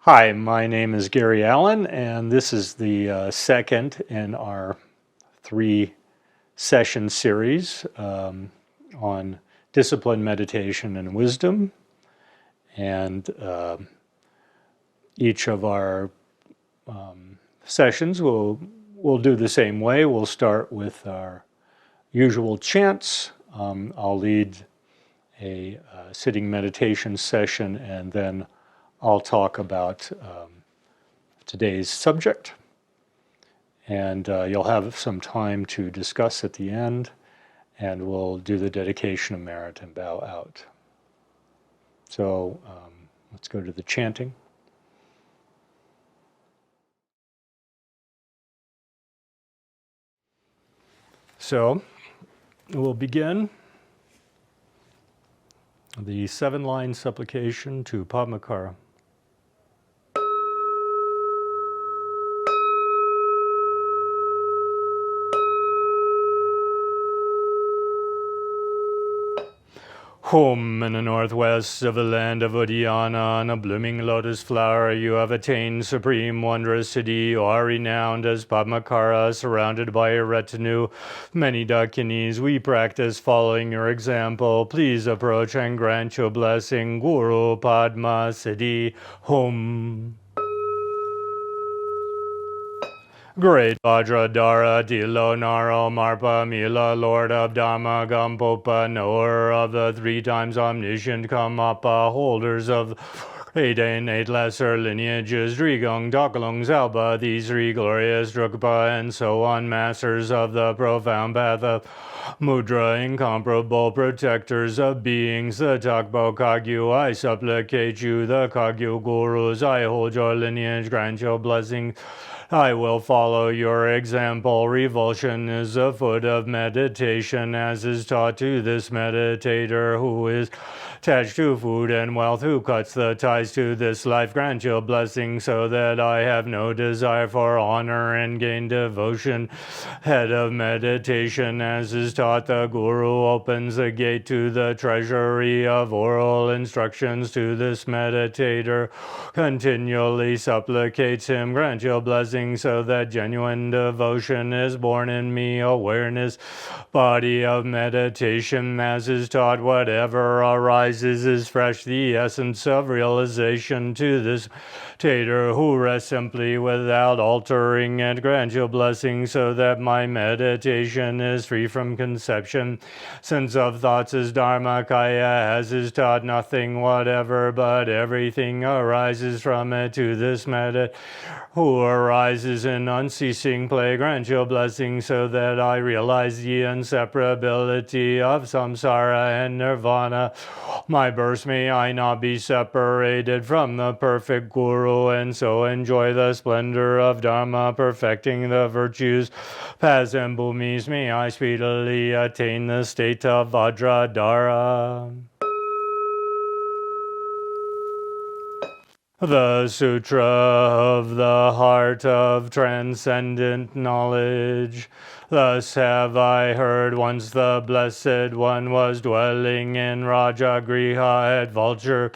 Hi, my name is Gary Allen, and this is the second in our three-session series on discipline, meditation, and wisdom. And each of our sessions we'll do the same way. We'll start with our usual chants. I'll lead a sitting meditation session, and then I'll talk about today's subject, and you'll have some time to discuss at the end, and we'll do the dedication of merit and bow out. So let's go to the chanting. So we'll begin the 7-line supplication to Padmakara. Home in the northwest of the land of Uddiyana, on a blooming lotus flower, you have attained supreme wondrous city. You are renowned as Padmakara, surrounded by a retinue, many Dakinis. We practice following your example. Please approach and grant your blessing. Guru Padma Siddhi Hum. Great Vajradhara, Dilo, Naro, Marpa, Mila, Lord of Dharma, Gampopa, knower of the 3 times omniscient Kamappa, holders of 8 and 8 lesser lineages, Drigong, Dakalung, Zalba, these 3 glorious Drukpa, and so on, masters of the profound path of Mudra, incomparable protectors of beings, the Takbo Kagyu, I supplicate you, the Kagyu Gurus, I hold your lineage, grant your blessing. I will follow your example. Revulsion is the foot of meditation, as is taught to this meditator who is attached to food and wealth, who cuts the ties to this life. Grant your blessing so that I have no desire for honor and gain devotion. Head of meditation, as is taught, the Guru opens the gate to the treasury of oral instructions to this meditator. Continually supplicates him, grant your blessing so that genuine devotion is born in me. Awareness, body of meditation, as is taught, whatever arises is fresh, the essence of realization to this meditator who rests simply without altering it. Grant your blessing so that my meditation is free from conception. Sense of thoughts is Dharmakaya, as is taught, nothing whatever but everything arises from it to this meditator who arises in unceasing play. Grant your blessing so that I realize the inseparability of samsara and nirvana. My births may I not be separated from the perfect Guru, and so enjoy the splendor of Dharma, perfecting the virtues. Paths and bhumis, may I speedily attain the state of Vajradhara. The Sutra of the Heart of Transcendent Knowledge. Thus have I heard once the Blessed One was dwelling in Rajagriha at Vulture,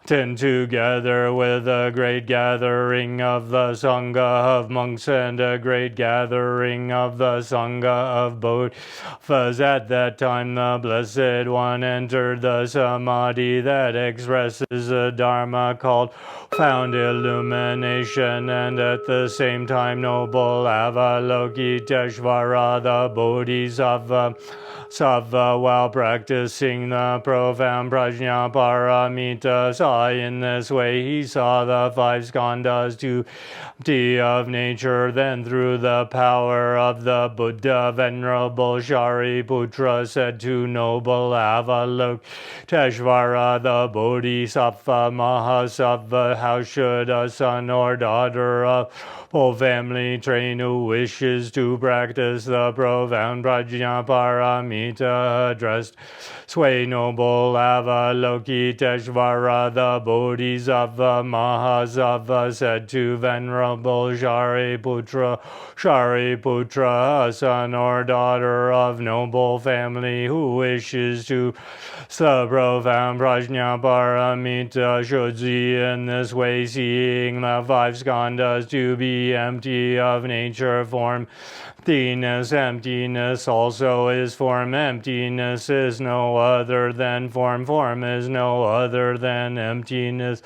together with a great gathering of the Sangha of monks and a great gathering of the Sangha of Bodhisattvas. At that time the Blessed One entered the Samadhi that expresses the Dharma called found illumination, and at the same time noble Avalokiteshvara, the Bodhisattva, while practicing the profound prajna paramita, saw in this way. He saw the 5 skandhas to empty of nature. Then through the power of the Buddha, venerable Shariputra said to noble Avalokiteshvara, the Bodhisattva Mahasattva, how should a son or daughter of full family train who wishes to practice the profound prajna paramita Paramita addressed Sway noble Avalokiteshvara, the Bodhisattva Mahasava, said to Venerable Shariputra, a son or daughter of noble family who wishes to the profound prajna paramita should see in this way, seeing the five skandhas to be empty of nature, form, emptiness also is form, emptiness is no other than form is no other than emptiness.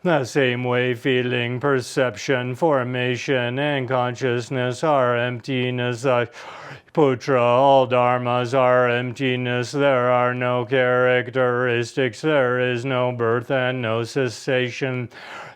The same way feeling, perception, formation, and consciousness are emptiness. Putra, all dharmas are emptiness. There are no characteristics. There is no birth and no cessation.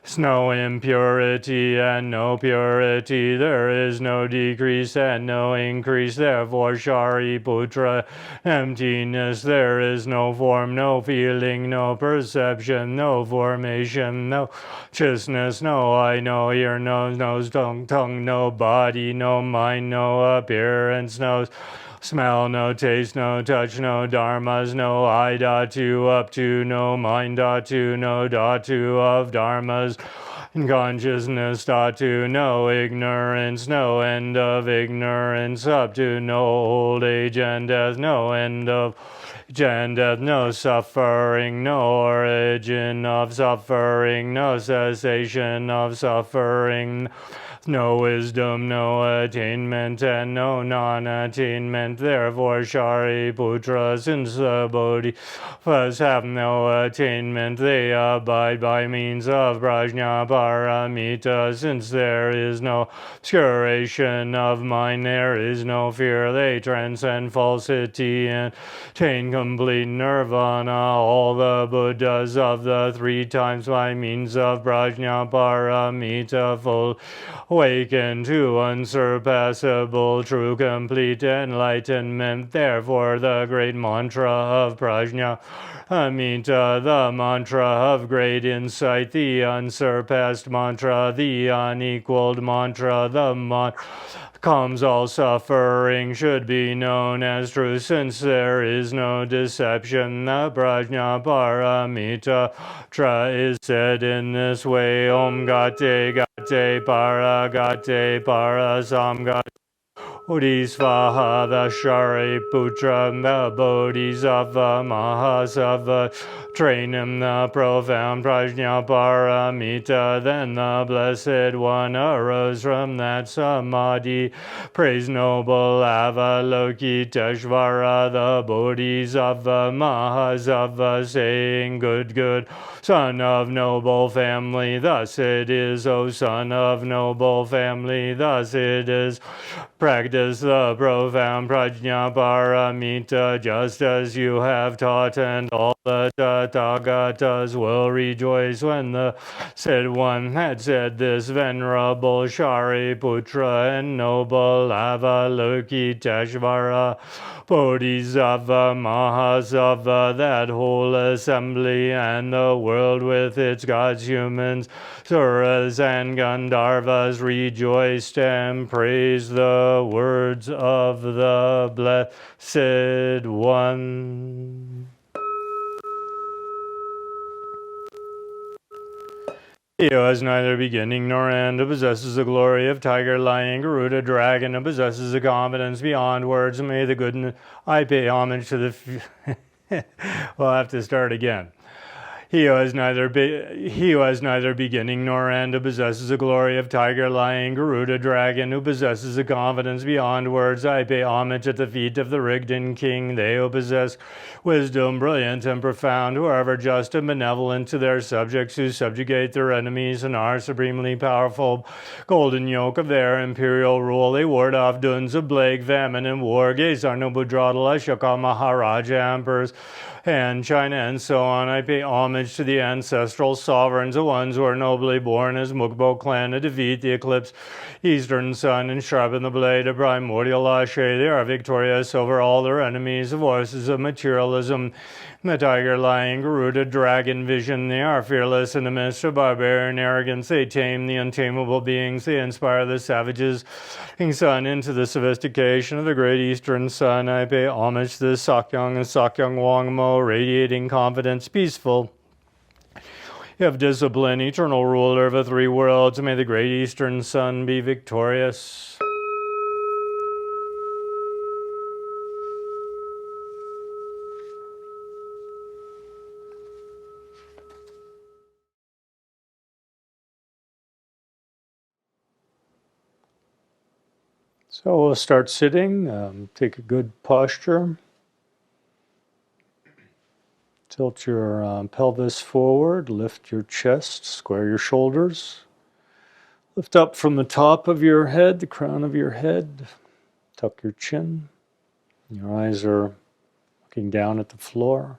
There's no impurity and no purity. There is no decrease and no increase. Therefore, Shariputra, emptiness. There is no form, no feeling, no perception, no formation, no consciousness, no eye, no ear, no nose, tongue, no body, no mind, no appearance, no smell, no taste, no touch, no dharmas, no I dhatu up to, no mind dhatu, no dhatu of dharmas, consciousness dhatu, no ignorance, no end of ignorance, up to no old age and death, no end of age and death, no suffering, no origin of suffering, no cessation of suffering, no wisdom, no attainment, and no non-attainment. Therefore, Shariputra, since the Bodhisattvas have no attainment, they abide by means of prajna paramita. Since there is no obscuration of mind, there is no fear. They transcend falsity and attain complete nirvana. All the Buddhas of the three times by means of prajna paramita full awaken to unsurpassable, true, complete enlightenment. Therefore, the great mantra of prajna paramita, the mantra of great insight, the unsurpassed mantra, the unequaled mantra, the mantra comes all suffering, should be known as true, since there is no deception. The prajna paramita is said in this way: Om Gate Gate Para Gate Para Samgate Bodhisvaha, the Shariputra, the Bodhisattva Mahasava, train him the profound prajna paramita. Then the Blessed One arose from that samadhi. Praise noble Avalokiteshvara, the Bodhisattva Mahasava, saying, good, son of noble family, thus it is, O son of noble family, thus it is. Practice the profound prajna paramita just as you have taught, and all the Tathagatas will rejoice. When the said one had said this, venerable Shariputra and noble Avalokiteshvara, Bodhisattva Mahasava, that whole assembly and the world with its gods, humans, Suras and Gandharvas rejoiced and praised the words of the Blessed One. He who has neither beginning nor end, who possesses the glory of tiger, lion, Garuda, dragon, and possesses a confidence beyond words. May the goodness, I pay homage to the... We'll have to start again. He who has neither beginning nor end, who possesses the glory of tiger, lion, Garuda, dragon, who possesses a confidence beyond words. I pay homage at the feet of the Rigden King. They who possess wisdom, brilliant and profound, who are ever just and benevolent to their subjects, who subjugate their enemies and are supremely powerful. Golden yoke of their imperial rule, they ward off duns of plague, famine, and war. Gesarno Budradala, Ashoka Maharaja, emperors, and China, and so on. I pay homage homage to the ancestral sovereigns, the ones who are nobly born as Mukbo clan to defeat the eclipse eastern sun and sharpen the blade of primordial Ashe. They are victorious over all their enemies, the voices of materialism, the tiger lying, Garuda dragon vision. They are fearless in the midst of barbarian arrogance. They tame the untamable beings. They inspire the savages sun into the sophistication of the great eastern sun. I pay homage to the Sakyong and Sakyong Wangmo, radiating confidence, peaceful. You have discipline, eternal ruler of the three worlds. May the great eastern sun be victorious. So we'll start sitting. Take a good posture. Tilt your pelvis forward, lift your chest, square your shoulders. Lift up from the top of your head, the crown of your head. Tuck your chin. Your eyes are looking down at the floor.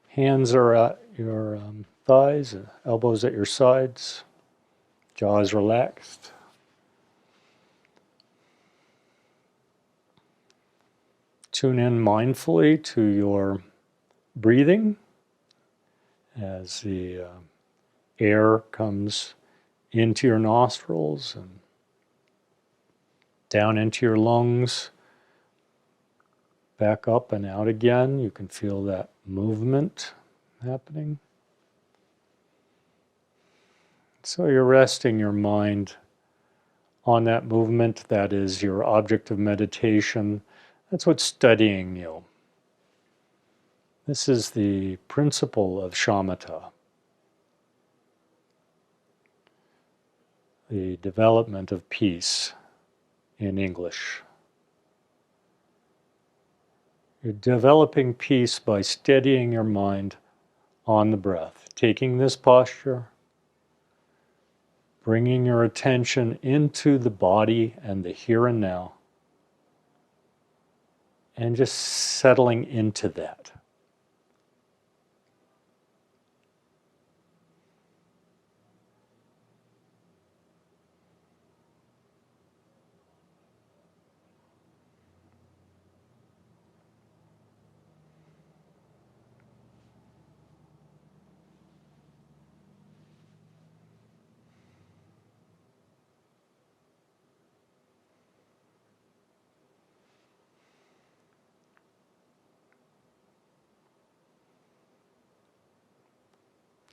Hands are at your thighs, elbows at your sides. Jaw is relaxed. Tune in mindfully to your breathing as the air comes into your nostrils and down into your lungs, back up and out again. You can feel that movement happening. So you're resting your mind on that movement. That is your object of meditation. That's what's steadying you. This is the principle of shamatha, the development of peace in English. You're developing peace by steadying your mind on the breath, taking this posture, bringing your attention into the body and the here and now, and just settling into that.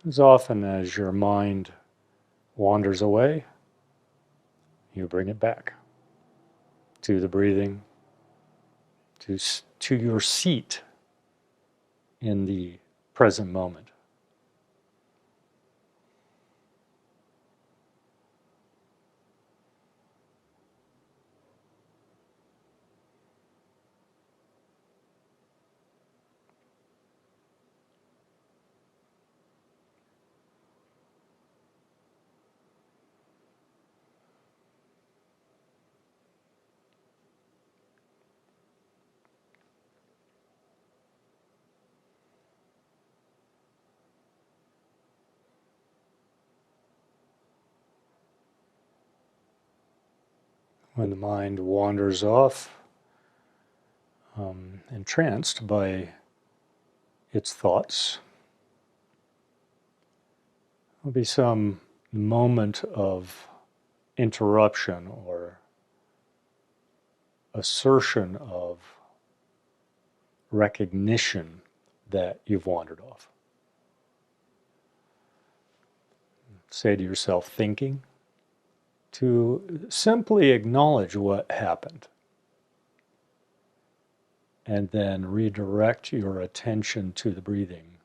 As often as your mind wanders away, you bring it back to the breathing, to your seat in the present moment. When the mind wanders off, entranced by its thoughts, there'll be some moment of interruption or assertion of recognition that you've wandered off. Say to yourself, thinking, to simply acknowledge what happened and then redirect your attention to the breathing.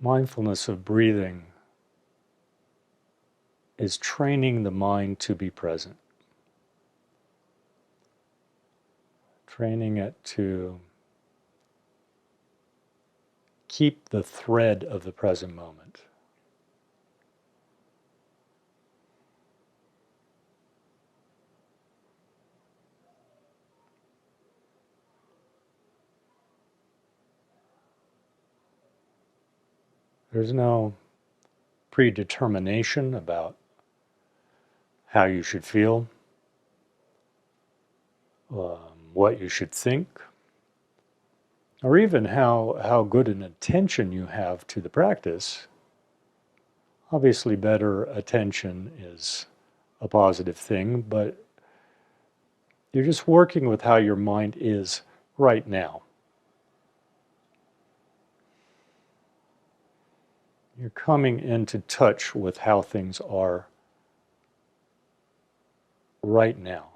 Mindfulness of breathing is training the mind to be present, training it to keep the thread of the present moment. There's no predetermination about how you should feel, what you should think, or even how good an attention you have to the practice. Obviously, better attention is a positive thing, but you're just working with how your mind is right now. You're coming into touch with how things are right now.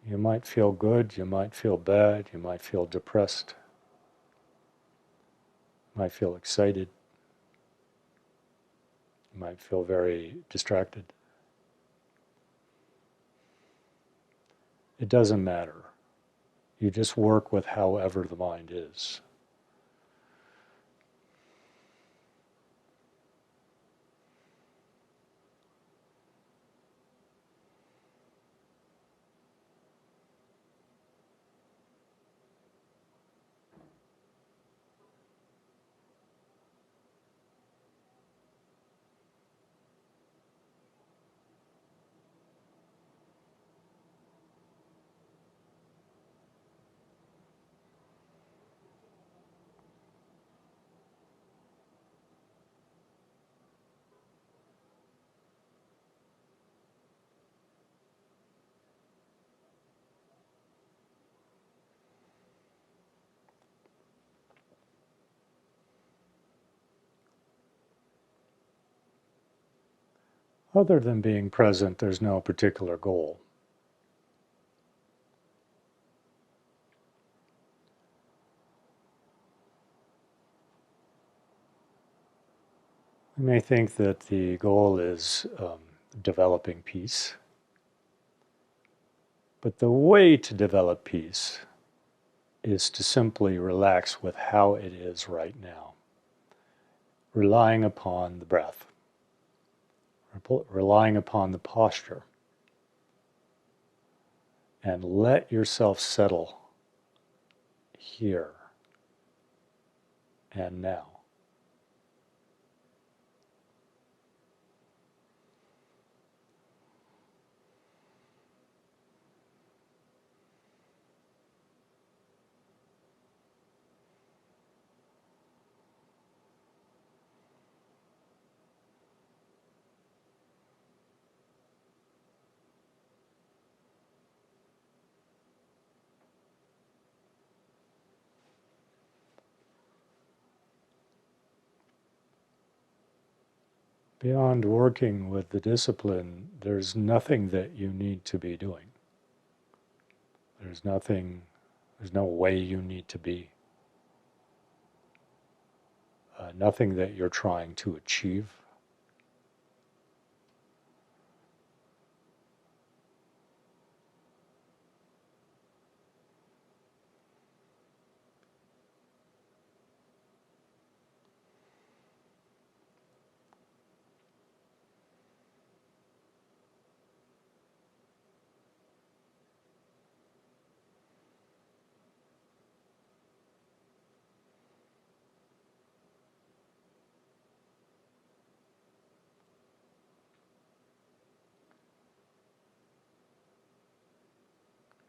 You might feel good, you might feel bad, you might feel depressed, you might feel excited, you might feel very distracted. It doesn't matter. You just work with however the mind is. Other than being present, there's no particular goal. You may think that the goal is developing peace, but the way to develop peace is to simply relax with how it is right now, relying upon the breath, relying upon the posture, and let yourself settle here and now. Beyond working with the discipline, there's nothing that you need to be doing. There's no way you need to be. Nothing that you're trying to achieve.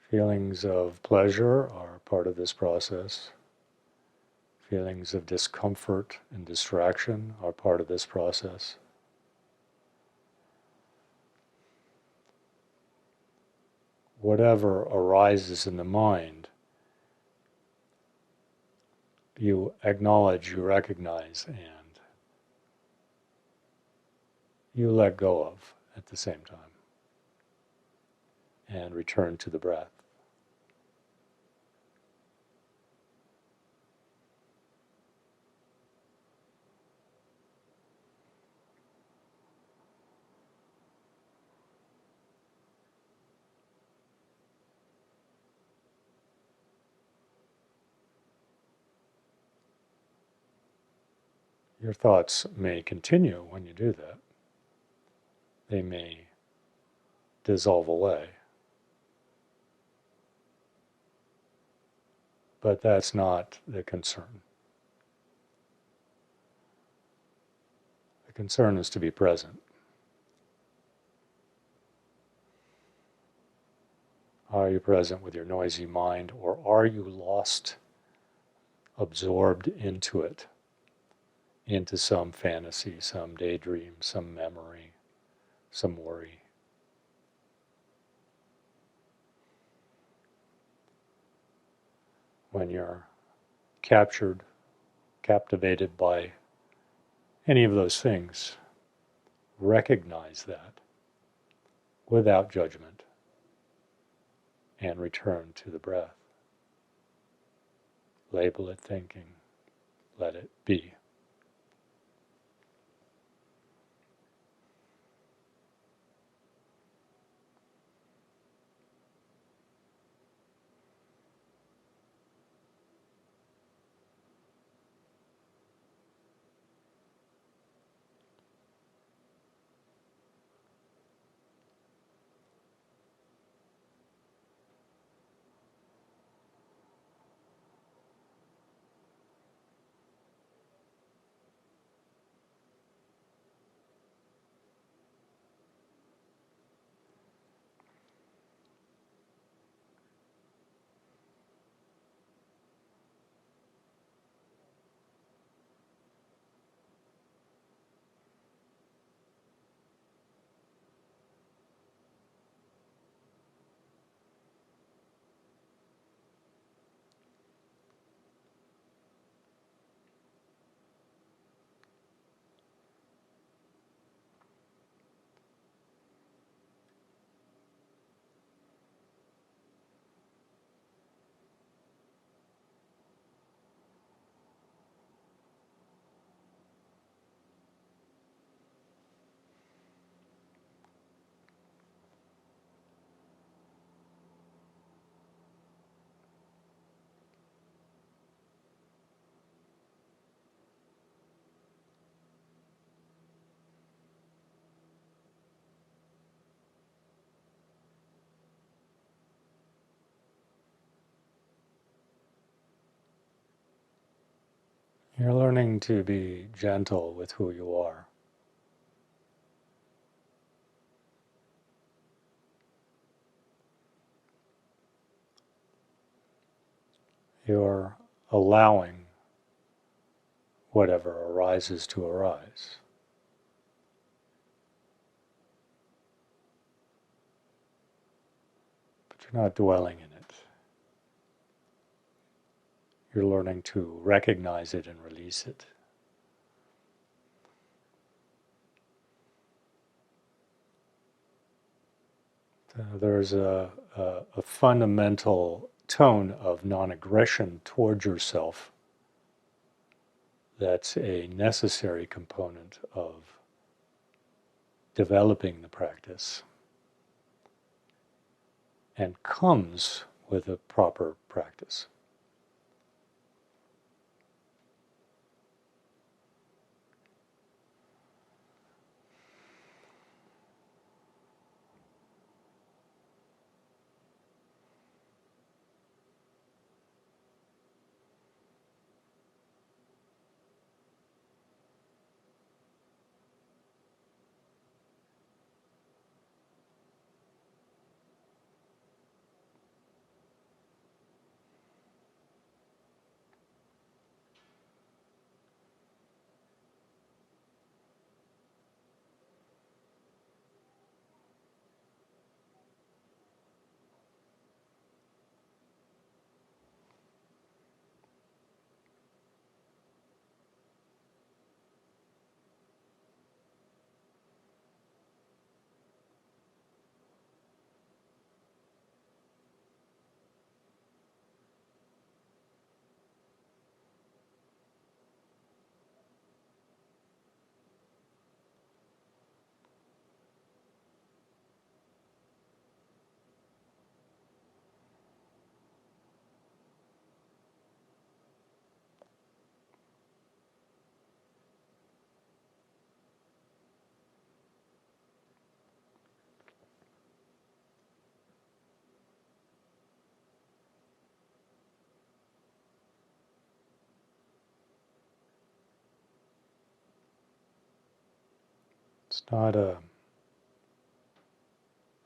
Feelings of pleasure are part of this process. Feelings of discomfort and distraction are part of this process. Whatever arises in the mind, you acknowledge, you recognize, and you let go of at the same time. And return to the breath. Your thoughts may continue when you do that. They may dissolve away. But that's not the concern. The concern is to be present. Are you present with your noisy mind, or are you lost, absorbed into it, into some fantasy, some daydream, some memory, some worry? When you're captured, captivated by any of those things, recognize that without judgment and return to the breath. Label it thinking. Let it be. You're learning to be gentle with who you are. You're allowing whatever arises to arise. But you're not dwelling in it. You're learning to recognize it and release it. There's a fundamental tone of non-aggression towards yourself that's a necessary component of developing the practice and comes with a proper practice. not a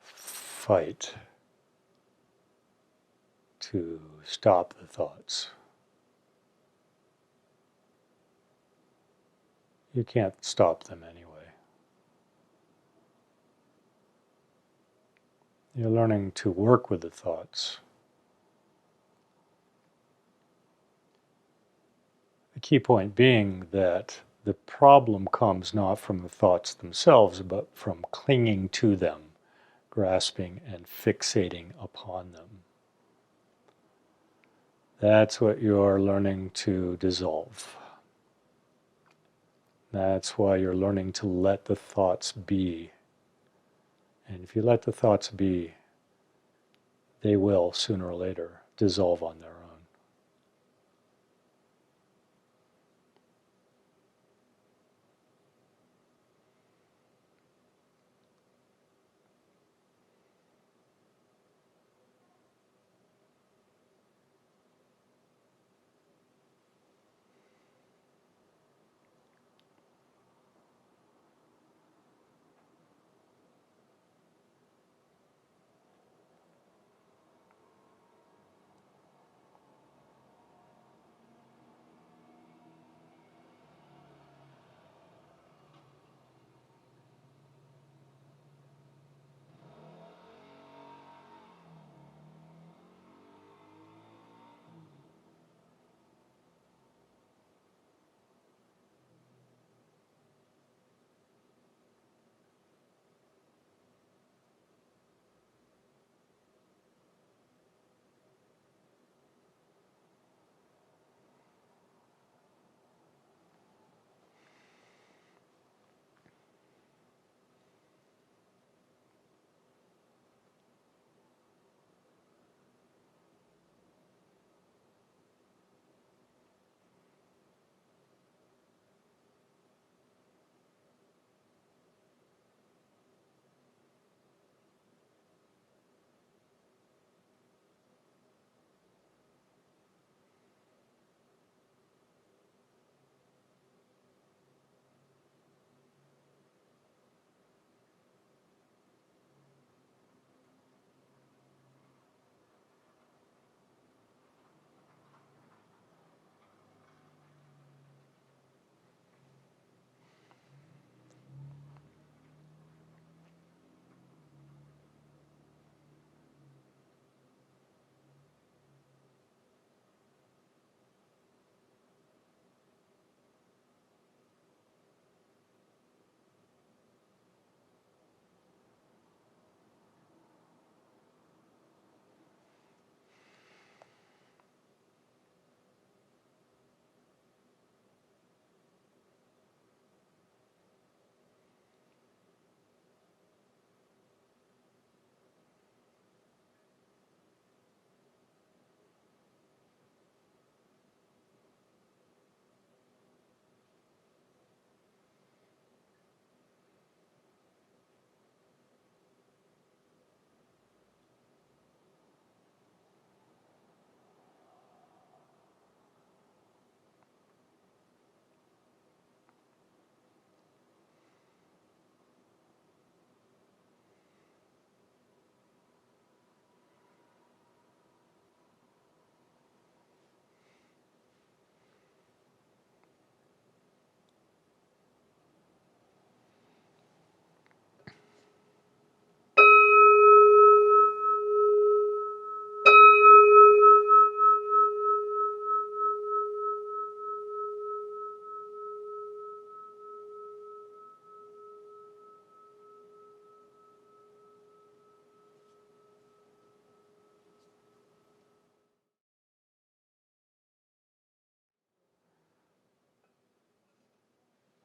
fight to stop the thoughts. You can't stop them anyway. You're learning to work with the thoughts. The key point being that the problem comes not from the thoughts themselves, but from clinging to them, grasping and fixating upon them. That's what you're learning to dissolve. That's why you're learning to let the thoughts be. And if you let the thoughts be, they will, sooner or later, dissolve on their own.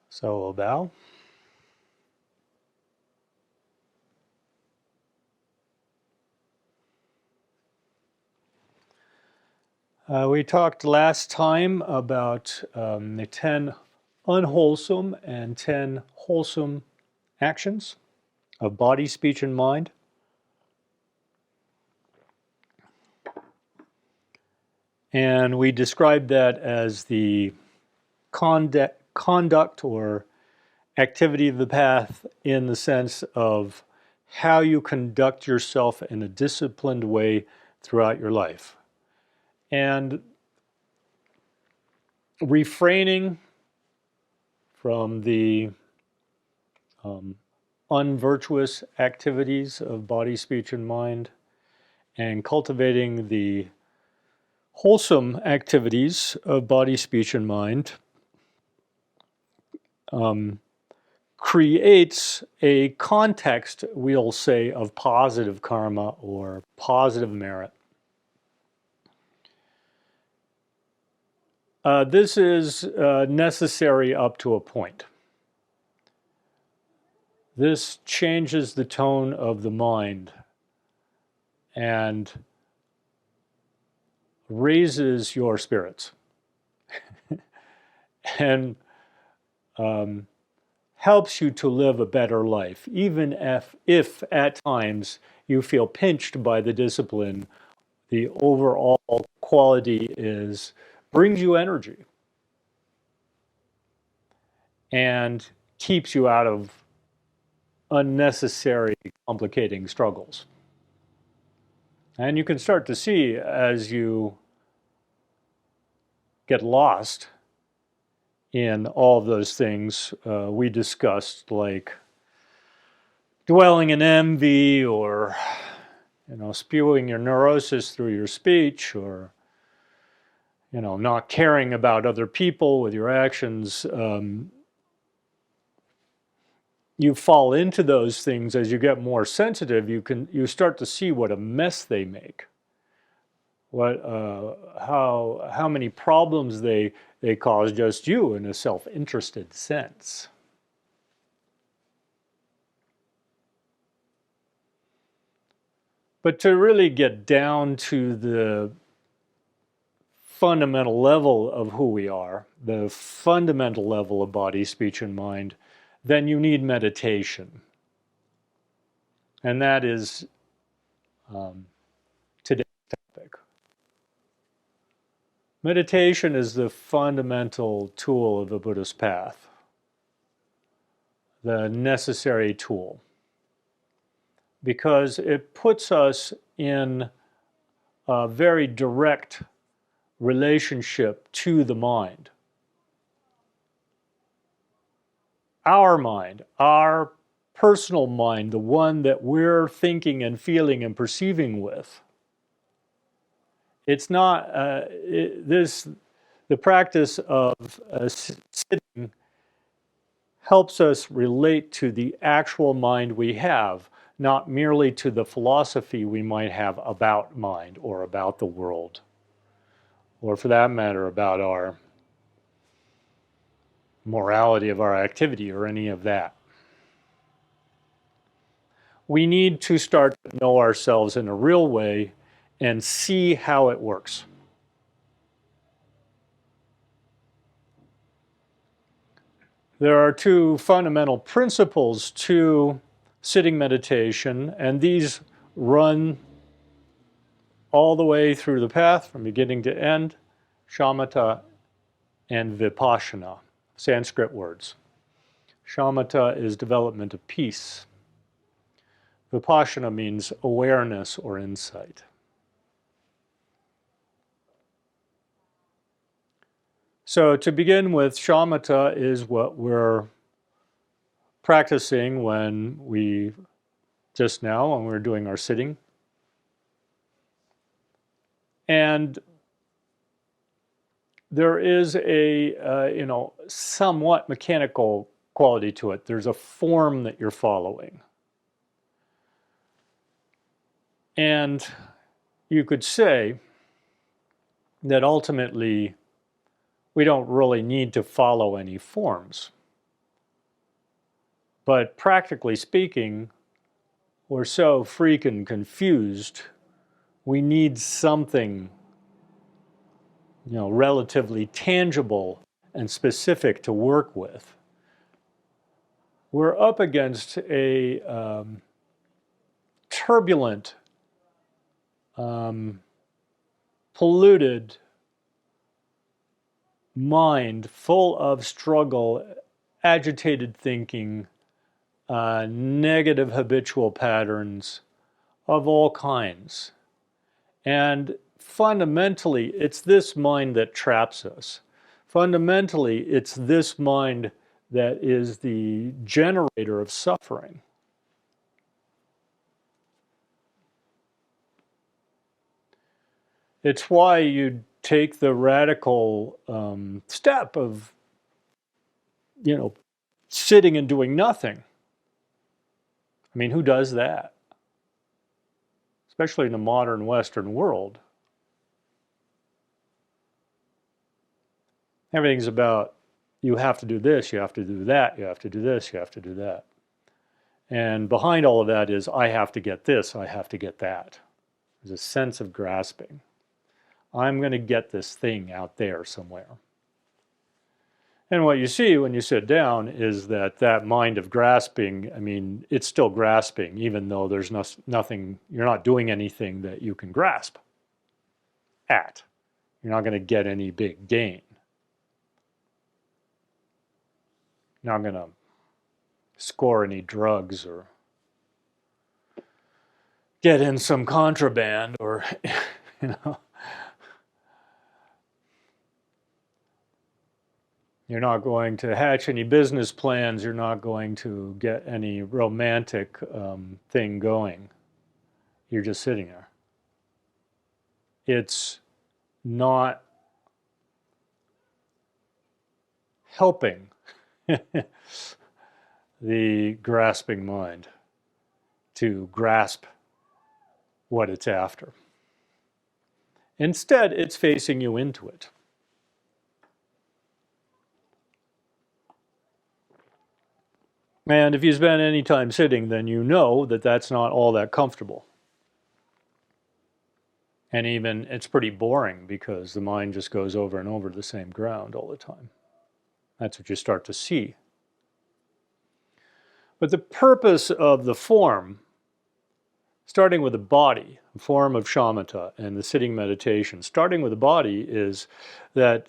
So we'll bow. We talked last time about the 10 unwholesome and 10 wholesome actions of body, speech, and mind. And we described that as the conduct or activity of the path in the sense of how you conduct yourself in a disciplined way throughout your life. And refraining from the unvirtuous activities of body, speech, and mind, and cultivating the wholesome activities of body, speech, and mind creates a context, we'll say, of positive karma or positive merit. This is necessary up to a point. This changes the tone of the mind and raises your spirits and helps you to live a better life, even if at times you feel pinched by the discipline. The overall quality brings you energy and keeps you out of unnecessary complicating struggles. And you can start to see as you get lost in all of those things we discussed, like dwelling in envy or spewing your neurosis through your speech, or not caring about other people with your actions. You fall into those things as you get more sensitive. You start to see what a mess they make. How many problems they cause just you in a self-interested sense. But to really get down to the fundamental level of who we are, the fundamental level of body, speech, and mind, then you need meditation. And that is today's topic. Meditation is the fundamental tool of the Buddhist path, the necessary tool, because it puts us in a very direct relationship to the mind. Our mind, our personal mind, the one that we're thinking and feeling and perceiving with. It's not the practice of sitting helps us relate to the actual mind we have, not merely to the philosophy we might have about mind or about the world, or for that matter, about our morality of our activity or any of that. We need to start to know ourselves in a real way and see how it works. There are two fundamental principles to sitting meditation, and these run all the way through the path from beginning to end: shamatha and vipassana, Sanskrit words. Shamatha is development of peace. Vipassana means awareness or insight. So to begin with, shamatha is what we're practicing when we we're doing our sitting. And there is a somewhat mechanical quality to it. There's a form that you're following. And you could say that ultimately we don't really need to follow any forms. But practically speaking, we're so freaking confused, we need something relatively tangible and specific to work with. We're up against a turbulent, polluted mind full of struggle agitated thinking, negative habitual patterns of all kinds. And fundamentally, it's this mind that traps us. Fundamentally, it's this mind that is the generator of suffering. It's why you take the radical step of, sitting and doing nothing. I mean, who does that? Especially in the modern Western world. Everything's about, you have to do this, you have to do that, you have to do this, you have to do that. And behind all of that is, I have to get this, I have to get that. There's a sense of grasping. I'm going to get this thing out there somewhere. And what you see when you sit down is that mind of grasping, I mean, it's still grasping, even though there's nothing, you're not doing anything that you can grasp at. You're not going to get any big gain. You're not going to score any drugs or get in some contraband or, You're not going to hatch any business plans. You're not going to get any romantic thing going. You're just sitting there. It's not helping the grasping mind to grasp what it's after. Instead, it's facing you into it. And if you spend any time sitting, then you know that that's not all that comfortable. And even it's pretty boring because the mind just goes over and over the same ground all the time. That's what you start to see. But the purpose of the form, starting with the body, the form of shamatha and the sitting meditation, starting with the body is that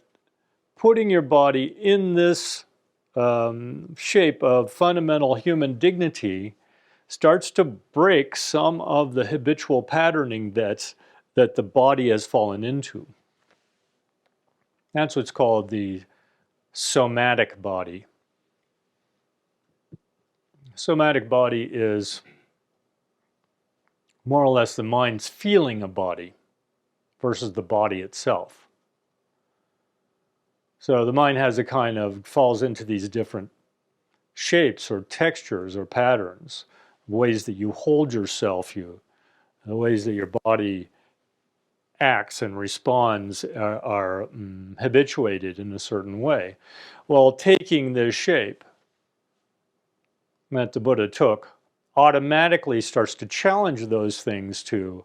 putting your body in this shape of fundamental human dignity starts to break some of the habitual patterning that the body has fallen into. That's what's called the somatic body. Somatic body is more or less the mind's feeling a body versus the body itself. So the mind has a kind of, falls into these different shapes or textures or patterns, ways that you hold yourself, the ways that your body acts and responds are habituated in a certain way. Well, taking this shape that the Buddha took automatically starts to challenge those things to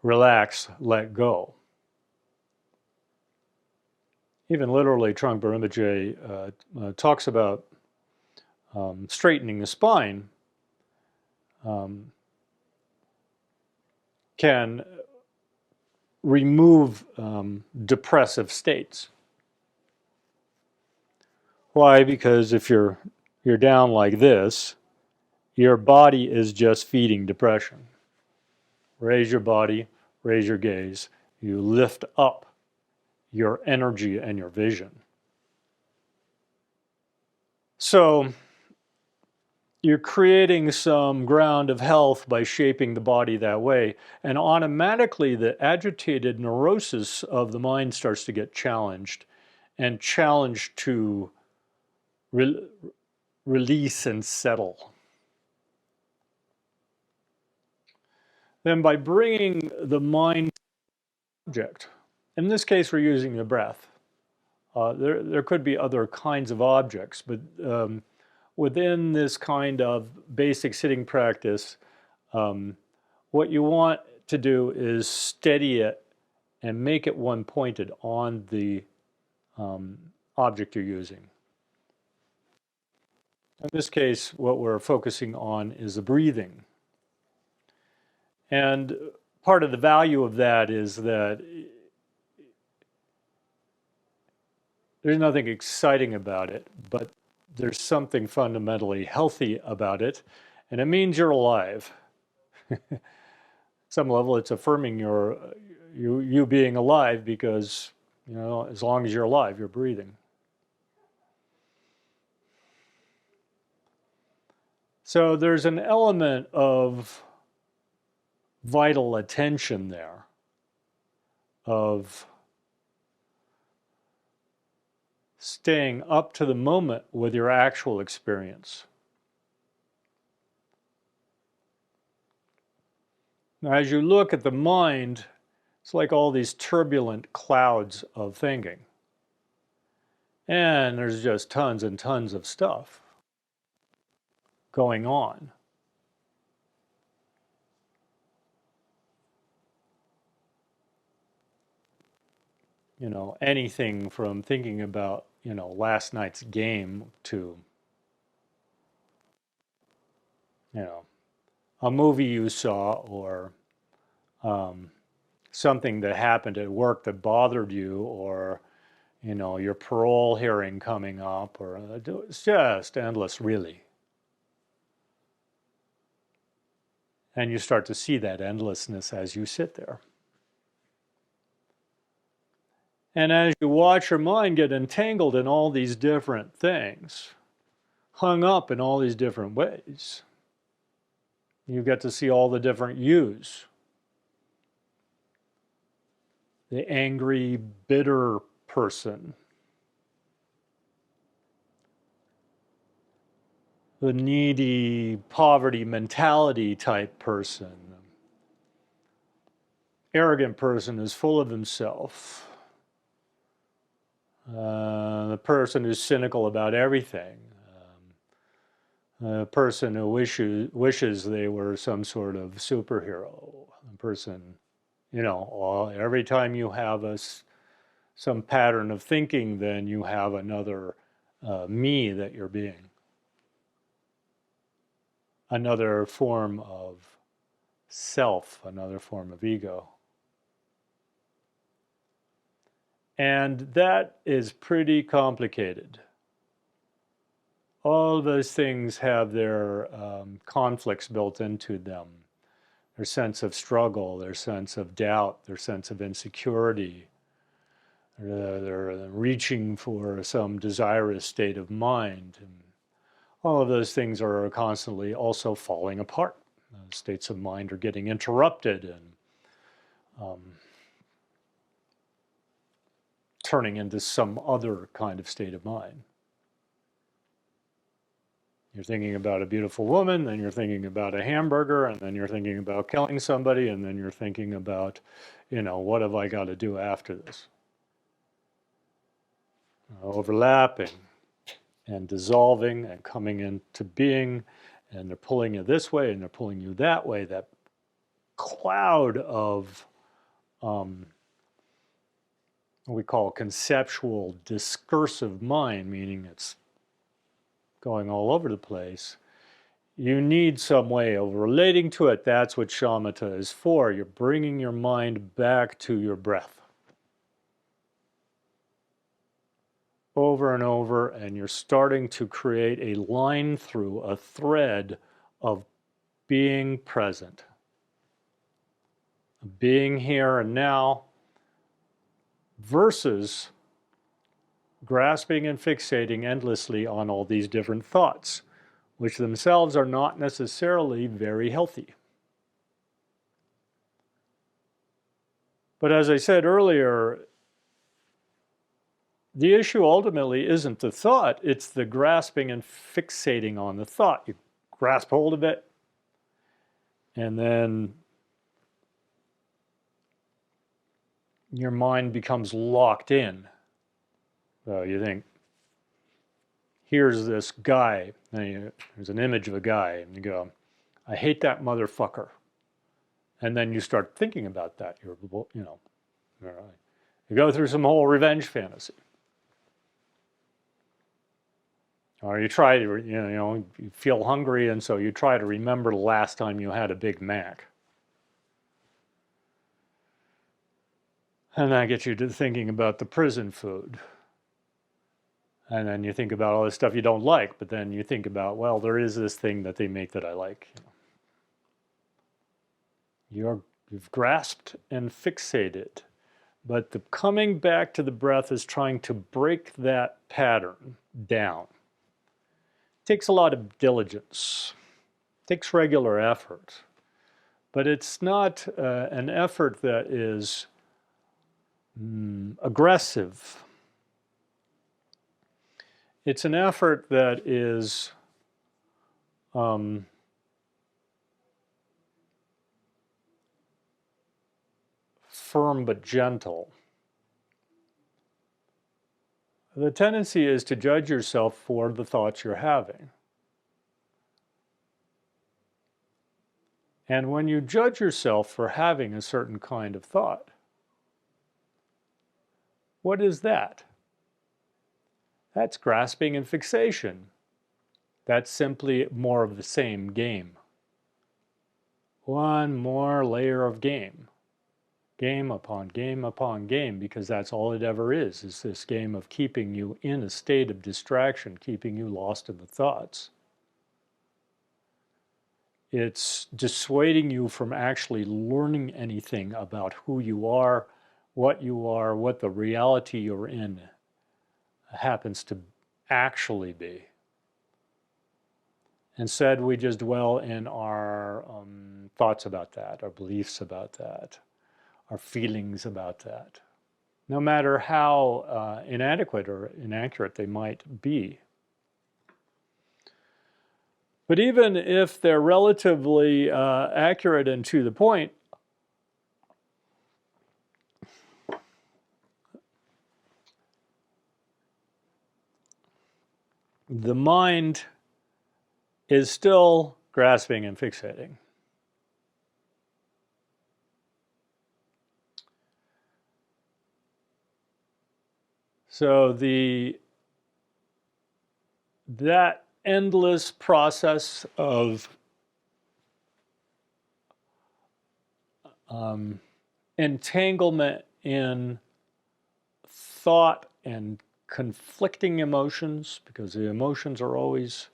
relax, let go. Even literally, Trungpa Rinpoche talks about straightening the spine can remove depressive states. Why? Because if you're down like this, your body is just feeding depression. Raise your body, raise your gaze. You lift up your energy and your vision. So you're creating some ground of health by shaping the body that way, and automatically the agitated neurosis of the mind starts to get challenged, and challenged to release and settle. Then by bringing the mind to the object, in this case we're using the breath. There could be other kinds of objects, but within this kind of basic sitting practice, what you want to do is steady it and make it one-pointed on the object you're using. In this case, what we're focusing on is the breathing. And part of the value of that is that there's nothing exciting about it, but there's something fundamentally healthy about it, and it means you're alive. Some level, it's affirming you being alive because, as long as you're alive, you're breathing. So there's an element of vital attention there, of staying up to the moment with your actual experience. Now, as you look at the mind, it's like all these turbulent clouds of thinking. And there's just tons and tons of stuff going on. Anything from thinking about, last night's game to, a movie you saw or something that happened at work that bothered you, or, your parole hearing coming up, or it's just endless, really. And you start to see that endlessness as you sit there. And as you watch your mind get entangled in all these different things, hung up in all these different ways, you get to see all the different yous. The angry, bitter person, the needy, poverty mentality type person, arrogant person who's full of himself, the person who's cynical about everything, a person who wishes they were some sort of superhero, a person, every time you have some pattern of thinking, then you have another me that you're being, another form of self, another form of ego. And that is pretty complicated. All those things have their conflicts built into them. Their sense of struggle, their sense of doubt, their sense of insecurity. They're reaching for some desirous state of mind. And all of those things are constantly also falling apart. States of mind are getting interrupted and turning into some other kind of state of mind. You're thinking about a beautiful woman, then you're thinking about a hamburger, and then you're thinking about killing somebody, and then you're thinking about, what have I got to do after this? Overlapping and dissolving and coming into being, and they're pulling you this way and they're pulling you that way. That cloud of what we call conceptual discursive mind, meaning it's going all over the place. You need some way of relating to it. That's what shamatha is for. You're bringing your mind back to your breath over and over, and you're starting to create a line through, a thread of being present, being here and now, versus grasping and fixating endlessly on all these different thoughts, which themselves are not necessarily very healthy. But as I said earlier, the issue ultimately isn't the thought, it's the grasping and fixating on the thought. You grasp hold of it, and then your mind becomes locked in. So you think, here's this guy, and there's an image of a guy, and you go, I hate that motherfucker. And then you start thinking about that. You go through some whole revenge fantasy. Or you try to, you feel hungry, and so you try to remember the last time you had a Big Mac. And that gets you to thinking about the prison food. And then you think about all this stuff you don't like, but then you think about, well, there is this thing that they make that I like. You've grasped and fixated. But the coming back to the breath is trying to break that pattern down. It takes a lot of diligence. It takes regular effort. But it's not an effort that is aggressive. It's an effort that is firm but gentle. The tendency is to judge yourself for the thoughts you're having. And when you judge yourself for having a certain kind of thought, what is that? That's grasping and fixation. That's simply more of the same game. One more layer of game. Game upon game upon game, because that's all it ever is this game of keeping you in a state of distraction, keeping you lost in the thoughts. It's dissuading you from actually learning anything about who you are, what the reality you're in happens to actually be. Instead, we just dwell in our thoughts about that, our beliefs about that, our feelings about that, no matter how inadequate or inaccurate they might be. But even if they're relatively accurate and to the point, the mind is still grasping and fixating. So that endless process of entanglement in thought and conflicting emotions, because the emotions are always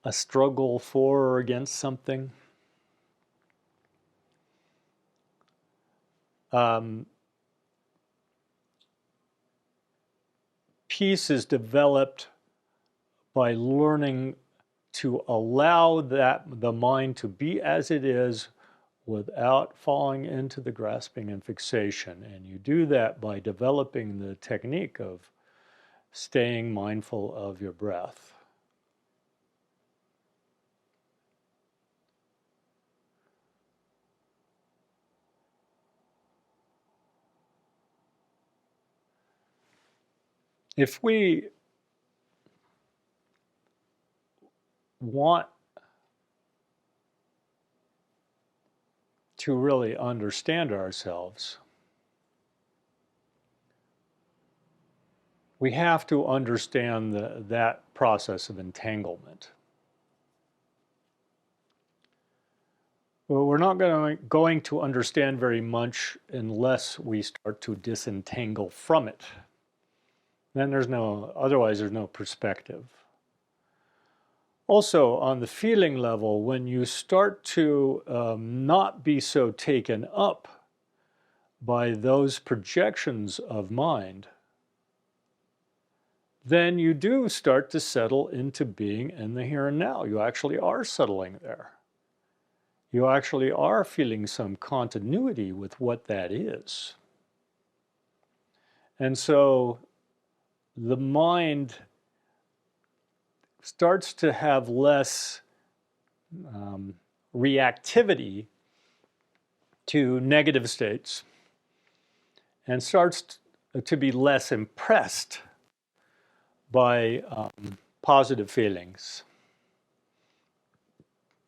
a struggle for or against something. Peace is developed by learning to allow the mind to be as it is without falling into the grasping and fixation. And you do that by developing the technique of staying mindful of your breath. If we want to really understand ourselves, we have to understand that process of entanglement. Well, we're not going to understand very much unless we start to disentangle from it. Then otherwise there's no perspective. Also, on the feeling level, when you start to not be so taken up by those projections of mind, then you do start to settle into being in the here and now. You actually are settling there. You actually are feeling some continuity with what that is. And so the mind starts to have less reactivity to negative states and starts to be less impressed by positive feelings.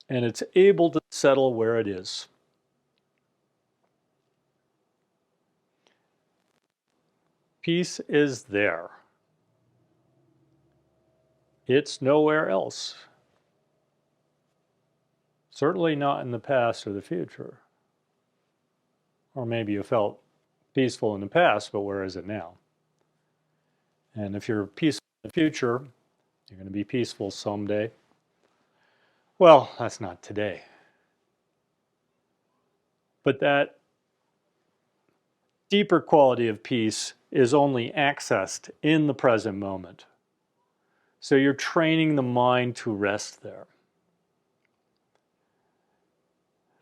And it's able to settle where it is. Peace is there. It's nowhere else. Certainly not in the past or the future. Or maybe you felt peaceful in the past, but where is it now? And if you're peaceful the future, you're going to be peaceful someday. Well, that's not today. But that deeper quality of peace is only accessed in the present moment. So you're training the mind to rest there.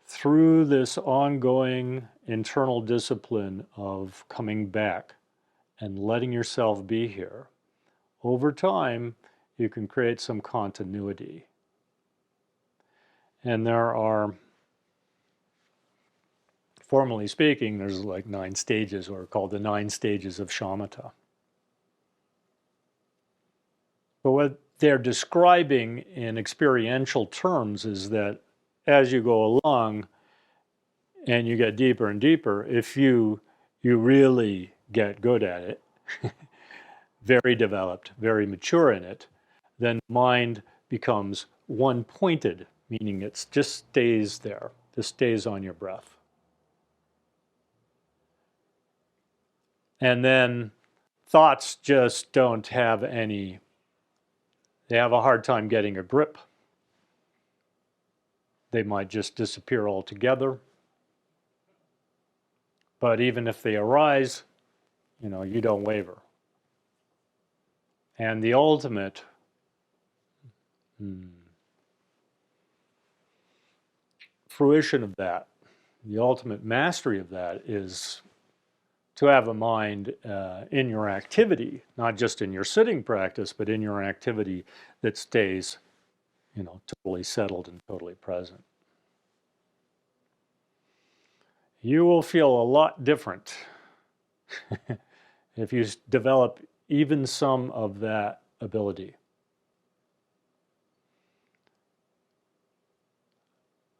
Through this ongoing internal discipline of coming back and letting yourself be here, over time, you can create some continuity. And there are, formally speaking, there's like 9 stages, or called the 9 stages of shamatha. But what they're describing in experiential terms is that as you go along and you get deeper and deeper, if you really get good at it, very developed, very mature in it, then mind becomes one-pointed, meaning it just stays there, just stays on your breath. And then thoughts just don't have any, they have a hard time getting a grip. They might just disappear altogether. But even if they arise, you don't waver. And the ultimate fruition of that, the ultimate mastery of that is to have a mind in your activity, not just in your sitting practice, but in your activity that stays, totally settled and totally present. You will feel a lot different if you develop even some of that ability.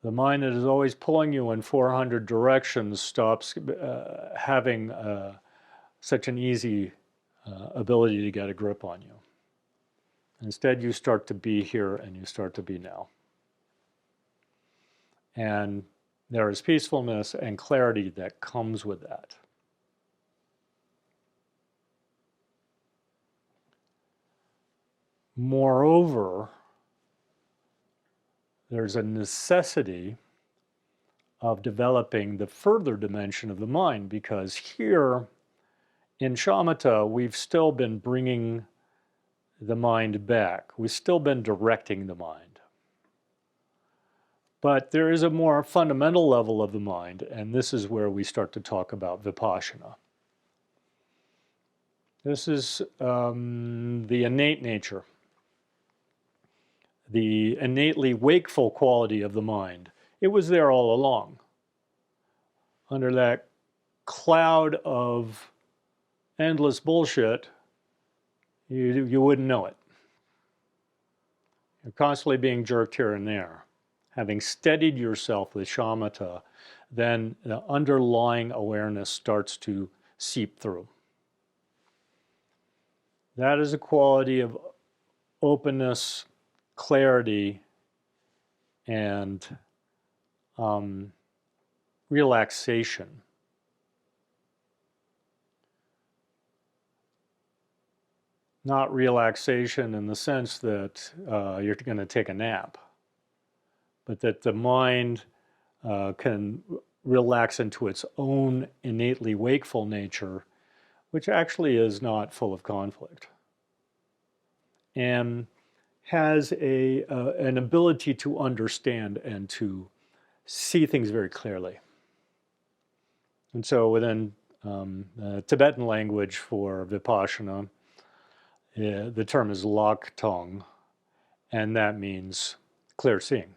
The mind that is always pulling you in 400 directions stops having such an easy ability to get a grip on you. Instead, you start to be here and you start to be now. And there is peacefulness and clarity that comes with that. Moreover, there's a necessity of developing the further dimension of the mind, because here in shamatha, we've still been bringing the mind back. We've still been directing the mind. But there is a more fundamental level of the mind, and this is where we start to talk about vipassana. This is the innate nature, the innately wakeful quality of the mind. It was there all along. Under that cloud of endless bullshit, you wouldn't know it. You're constantly being jerked here and there. Having steadied yourself with shamatha, then the underlying awareness starts to seep through. That is a quality of openness, clarity, and relaxation. Not relaxation in the sense that you're going to take a nap, but that the mind can relax into its own innately wakeful nature, which actually is not full of conflict, and has an ability to understand and to see things very clearly. And so within Tibetan language for vipassana, the term is lak tong, and that means clear seeing.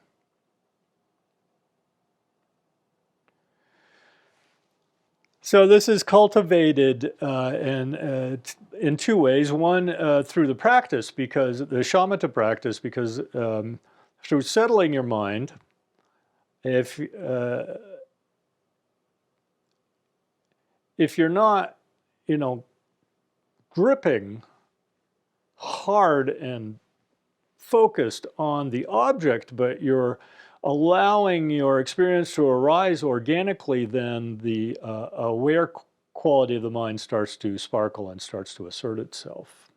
So this is cultivated in 2 ways. One, through the practice, because the shamatha practice, because through settling your mind, if you're not, gripping hard and focused on the object, but you're allowing your experience to arise organically, then the aware quality of the mind starts to sparkle and starts to assert itself.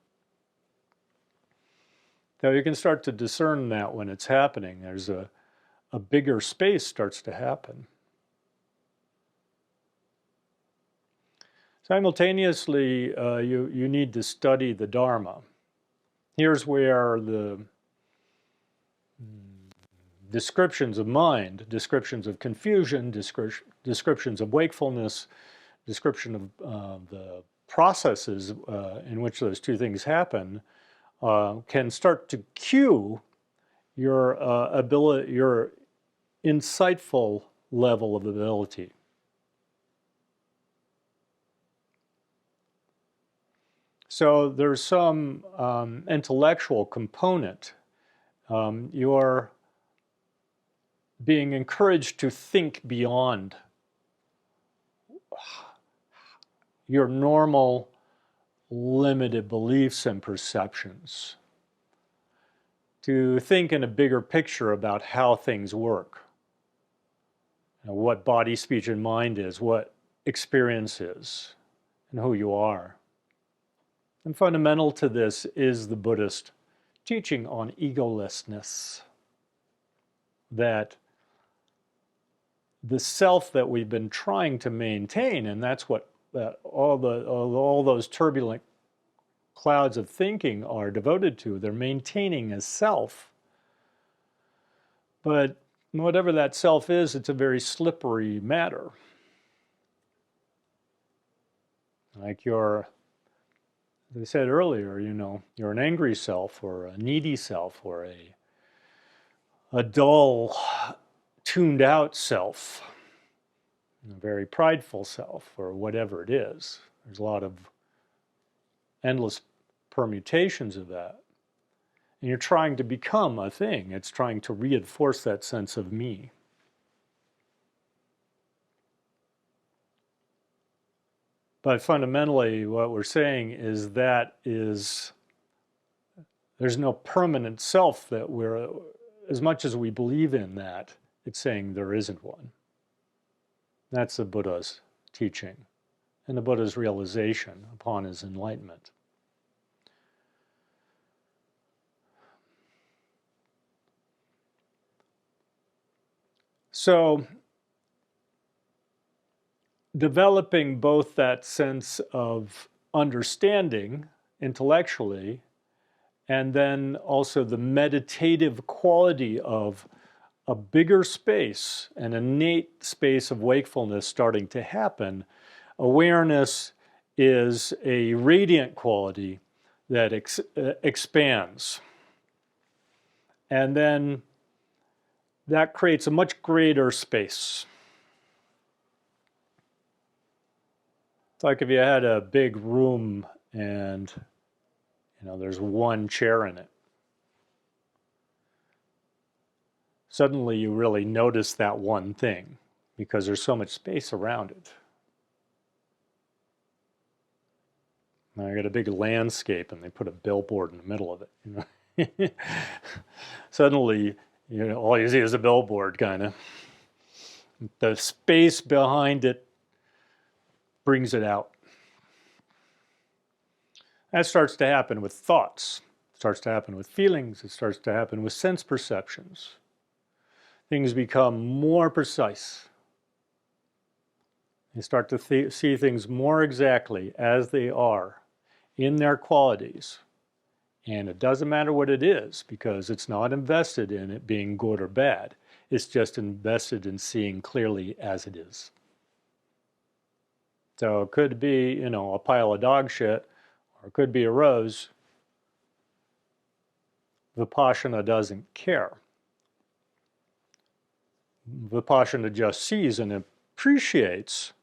So you can start to discern that when it's happening. There's a bigger space starts to happen. Simultaneously, you need to study the Dharma. Here's where the descriptions of mind, descriptions of confusion, descriptions of wakefulness, description of the processes in which those two things happen can start to cue your ability, your insightful level of ability. So there's some intellectual component. You're being encouraged to think beyond your normal limited beliefs and perceptions, to think in a bigger picture about how things work, what body, speech, and mind is, what experience is, and who you are. And fundamental to this is the Buddhist teaching on egolessness, that the self that we've been trying to maintain, and that's what all those turbulent clouds of thinking are devoted to. They're maintaining a self. But whatever that self is, it's a very slippery matter. Like as I said earlier, you're an angry self or a needy self or a dull, tuned out self, a very prideful self, or whatever it is. There's a lot of endless permutations of that. And you're trying to become a thing. It's trying to reinforce that sense of me. But fundamentally, what we're saying is there's no permanent self that as much as we believe in that, it's saying there isn't one. That's the Buddha's teaching and the Buddha's realization upon his enlightenment. So, developing both that sense of understanding intellectually and then also the meditative quality of a bigger space, an innate space of wakefulness starting to happen. Awareness is a radiant quality that expands. And then that creates a much greater space. It's like if you had a big room and there's one chair in it. Suddenly you really notice that one thing because there's so much space around it. Now I got a big landscape and they put a billboard in the middle of it. Suddenly, all you see is a billboard, kind of. The space behind it brings it out. That starts to happen with thoughts. It starts to happen with feelings. It starts to happen with sense perceptions. Things become more precise. You start to see things more exactly as they are in their qualities. And it doesn't matter what it is because it's not invested in it being good or bad. It's just invested in seeing clearly as it is. So it could be, a pile of dog shit, or it could be a rose. Vipassana doesn't care. Vipassana just sees and appreciates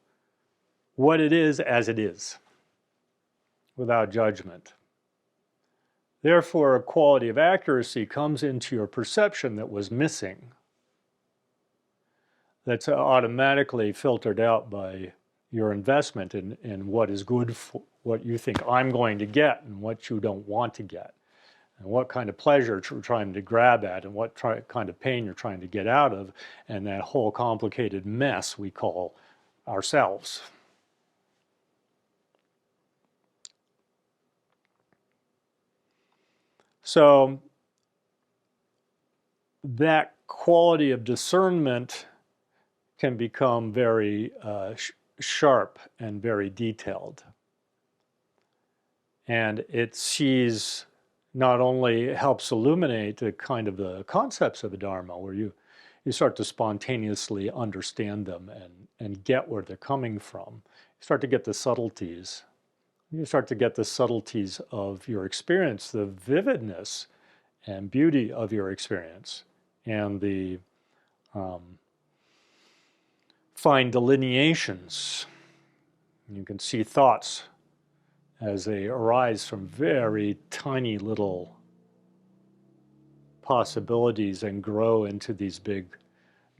what it is as it is, without judgment. Therefore, a quality of accuracy comes into your perception that was missing, that's automatically filtered out by your investment in what is good for what you think I'm going to get and what you don't want to get, and what kind of pleasure you're trying to grab at and what kind of pain you're trying to get out of, and that whole complicated mess we call ourselves. So that quality of discernment can become very sharp and very detailed. And it sees, not only helps illuminate the kind of the concepts of the Dharma, where you start to spontaneously understand them and get where they're coming from. You start to get the subtleties. You start to get the subtleties of your experience, the vividness and beauty of your experience, and the fine delineations. You can see thoughts as they arise from very tiny little possibilities and grow into these big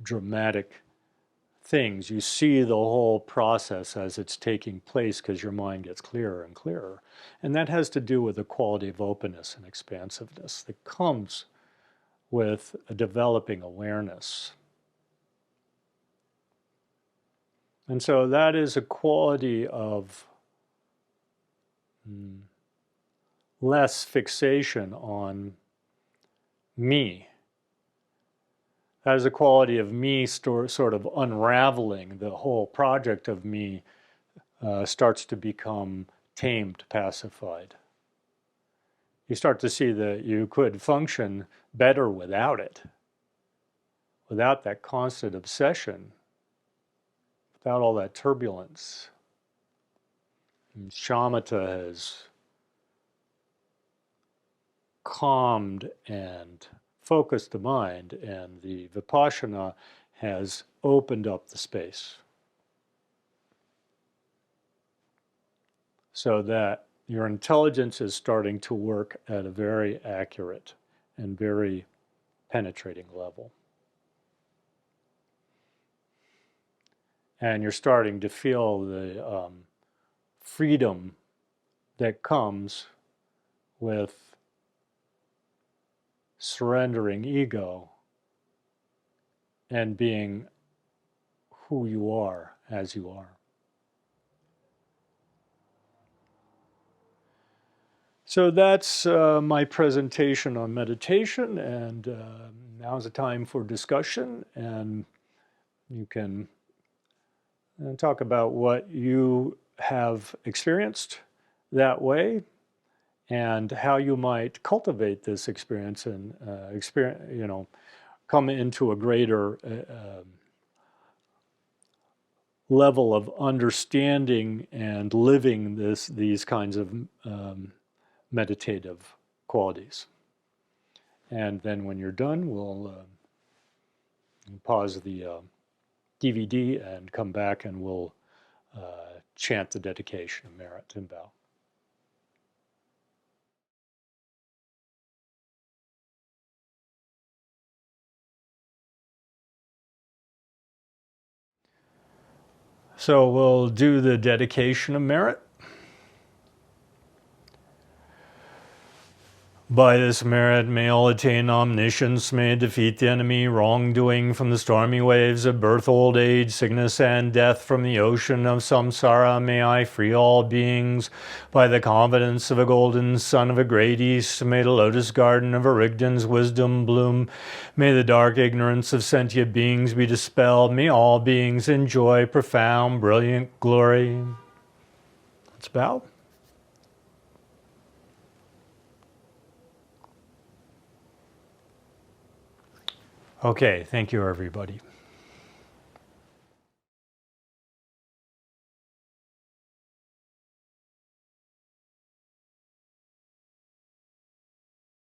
dramatic things. You see the whole process as it's taking place because your mind gets clearer and clearer. And that has to do with the quality of openness and expansiveness that comes with a developing awareness. And so that is a quality of less fixation on me. That is a quality of me sort of unraveling. The whole project of me starts to become tamed, pacified. You start to see that you could function better without it, without that constant obsession, without all that turbulence. And shamatha has calmed and focused the mind, and the vipassana has opened up the space so that your intelligence is starting to work at a very accurate and very penetrating level. And you're starting to feel the freedom that comes with surrendering ego and being who you are as you are. So that's my presentation on meditation, and now's the time for discussion, and you can talk about what you have experienced that way and how you might cultivate this experience and come into a greater level of understanding and living these kinds of meditative qualities. And then when you're done, we'll pause the DVD and come back, and we'll chant the dedication of merit and bow. So we'll do the dedication of merit. By this merit may all attain omniscience, may defeat the enemy, wrongdoing from the stormy waves of birth, old age, sickness, and death, from the ocean of samsara. May I free all beings by the confidence of a golden sun of a great east. May the lotus garden of Erigdon's wisdom bloom. May the dark ignorance of sentient beings be dispelled. May all beings enjoy profound, brilliant glory. Let's bow. Okay, thank you, everybody.